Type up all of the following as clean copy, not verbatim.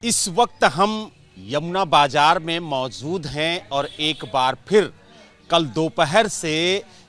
इस वक्त हम यमुना बाजार में मौजूद हैं और एक बार फिर कल दोपहर से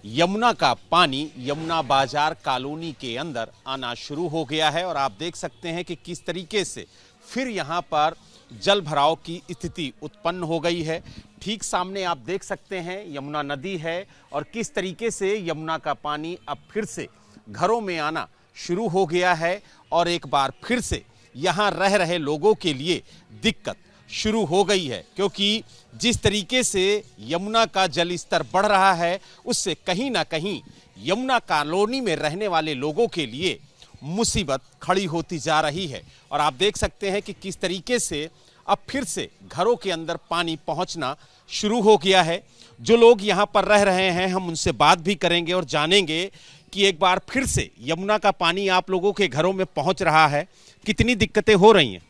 यमुना का पानी यमुना बाजार कॉलोनी के अंदर आना शुरू हो गया है और आप देख सकते हैं कि किस तरीके से फिर यहां पर जल भराव की स्थिति उत्पन्न हो गई है। ठीक सामने आप देख सकते हैं यमुना नदी है और किस तरीके से यमुना का पानी अब फिर से घरों में आना शुरू हो गया है और एक बार फिर से यहाँ रह रहे लोगों के लिए दिक्कत शुरू हो गई है, क्योंकि जिस तरीके से यमुना का जल स्तर बढ़ रहा है उससे कहीं ना कहीं यमुना कॉलोनी में रहने वाले लोगों के लिए मुसीबत खड़ी होती जा रही है। और आप देख सकते हैं कि किस तरीके से अब फिर से घरों के अंदर पानी पहुंचना शुरू हो गया है। जो लोग यहाँ पर रह रहे हैं हम उनसे बात भी करेंगे और जानेंगे कि एक बार फिर से यमुना का पानी आप लोगों के घरों में पहुंच रहा है, कितनी दिक्कतें हो रही हैं?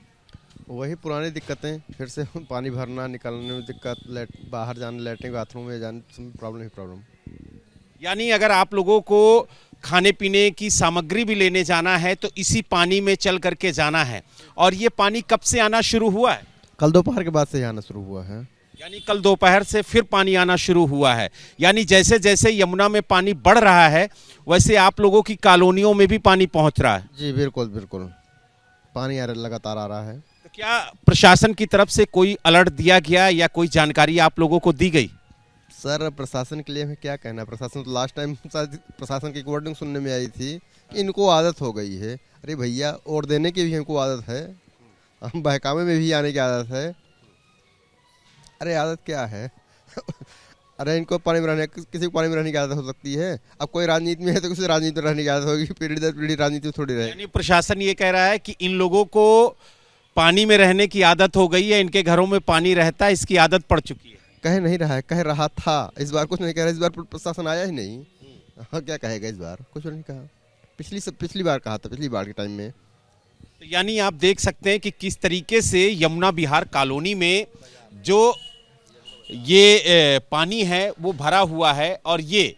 वही पुरानी दिक्कतें, फिर से पानी भरना, निकलने में दिक्कत, बाहर जाने, लेटरिन बाथरूम में जाने में प्रॉब्लम ही प्रॉब्लम। यानी अगर आप लोगों को खाने पीने की सामग्री भी लेने जाना है तो इसी पानी में चल करके जाना है। और ये पानी कब से आना शुरू हुआ है? कल दोपहर के बाद से आना शुरू हुआ है। यानी कल दोपहर से फिर पानी आना शुरू हुआ है। यानी जैसे जैसे यमुना में पानी बढ़ रहा है वैसे आप लोगों की कॉलोनियों में भी पानी पहुंच रहा है। जी बिल्कुल बिल्कुल, पानी लगातार आ रहा है। तो क्या प्रशासन की तरफ से कोई अलर्ट दिया गया या कोई जानकारी आप लोगों को दी गई? सर प्रशासन के लिए हमें क्या कहना, प्रशासन तो लास्ट टाइम प्रशासन की वर्डिंग सुनने में आई थी कि इनको आदत हो गई है। अरे भैया, और देने की भी हमको आदत है, हम बहकावे में भी आने की आदत है। अरे आदत क्या है अरे इनको पानी में रहने, किसी को पानी में रहने की आदत हो सकती है। अब कोई राजनीति में है तो किसी राजनीति में रहने की आदत होगी, पीढ़ी दर पीढ़ी राजनीति में थोड़ी रहे। यानी प्रशासन ये कह रहा है कि इन लोगों को पानी में रहने की आदत हो गई है, इनके घरों में पानी रहता है, इसकी आदत पड़ चुकी है। कह नहीं रहा है, कह रहा था। इस बार कुछ नहीं कह रहा, इस बार प्रशासन आया ही नहीं। हाँ, क्या कहेगा इस बार? कुछ नहीं कहा। पिछली बार कहा था, पिछली बार के टाइम में। तो यानी आप देख सकते हैं कि किस तरीके से यमुना विहार कॉलोनी में जो ये पानी है वो भरा हुआ है और ये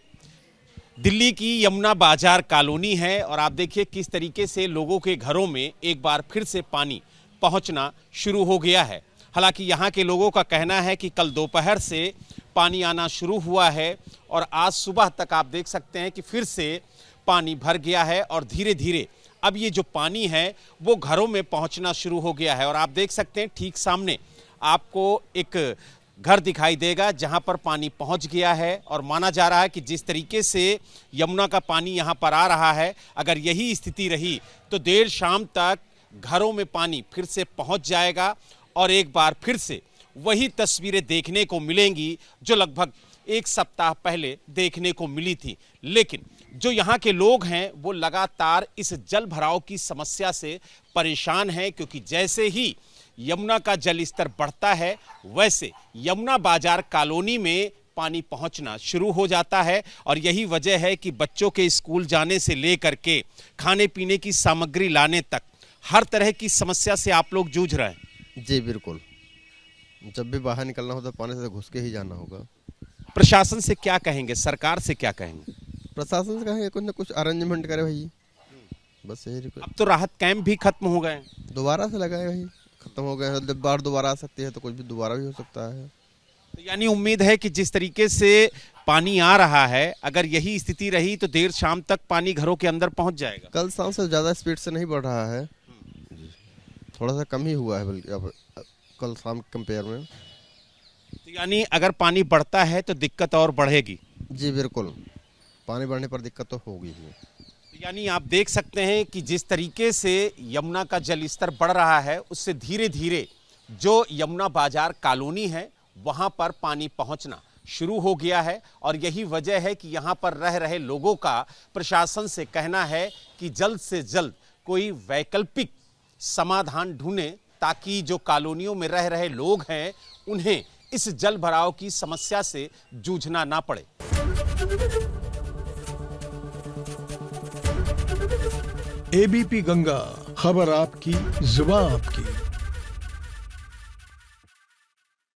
दिल्ली की यमुना बाजार कॉलोनी है। और आप देखिए किस तरीके से लोगों के घरों में एक बार फिर से पानी पहुंचना शुरू हो गया है। हालांकि यहाँ के लोगों का कहना है कि कल दोपहर से पानी आना शुरू हुआ है और आज सुबह तक आप देख सकते हैं कि फिर से पानी भर गया है और धीरे धीरे अब ये जो पानी है वो घरों में पहुंचना शुरू हो गया है। और आप देख सकते हैं ठीक सामने आपको एक घर दिखाई देगा जहां पर पानी पहुंच गया है और माना जा रहा है कि जिस तरीके से यमुना का पानी यहां पर आ रहा है, अगर यही स्थिति रही तो देर शाम तक घरों में पानी फिर से पहुंच जाएगा और एक बार फिर से वही तस्वीरें देखने को मिलेंगी जो लगभग एक सप्ताह पहले देखने को मिली थी। लेकिन जो यहाँ के लोग हैं वो लगातार इस जल भराव की समस्या से परेशान हैं, क्योंकि जैसे ही यमुना का जल स्तर बढ़ता है वैसे यमुना बाजार कॉलोनी में पानी पहुंचना शुरू हो जाता है। और यही वजह है कि बच्चों के स्कूल जाने से लेकर के खाने पीने की सामग्री लाने तक हर तरह की समस्या से आप लोग जूझ रहे हैं। जी बिल्कुल, जब भी बाहर निकलना हो तो पानी से घुस के ही जाना होगा। प्रशासन से क्या कहेंगे, सरकार से क्या कहेंगे? प्रशासन से कहेंगे कुछ ना कुछ अरेंजमेंट करे भाई, बस यही। अब तो राहत कैंप भी खत्म हो गए, दोबारा से लगाए भाई, खत्म हो गए हैं। जब बाढ़ दोबारा आ सकती है तो कुछ भी दोबारा भी हो सकता है। तो यानी उम्मीद है कि जिस तरीके से पानी आ रहा है अगर यही स्थिति रही तो देर शाम तक पानी घरों के अंदर पहुंच जाएगा। कल शाम से ज़्यादा स्पीड से नहीं बढ़ रहा है, थोड़ा सा कम ही हुआ है बल्कि अब कल शाम कंपेयर में। तो यानी अगर पानी बढ़ता है तो दिक्कत और बढ़ेगी। जी बिल्कुल, पानी बढ़ने पर दिक्कत तो होगी ही। यानी आप देख सकते हैं कि जिस तरीके से यमुना का जल स्तर बढ़ रहा है उससे धीरे धीरे जो यमुना बाजार कॉलोनी है वहां पर पानी पहुंचना शुरू हो गया है। और यही वजह है कि यहां पर रह रहे लोगों का प्रशासन से कहना है कि जल्द से जल्द कोई वैकल्पिक समाधान ढूंढे ताकि जो कॉलोनियों में रह रहे लोग हैं उन्हें इस जल भराव की समस्या से जूझना ना पड़े। एबीपी गंगा, खबर आपकी, जुबान आपकी।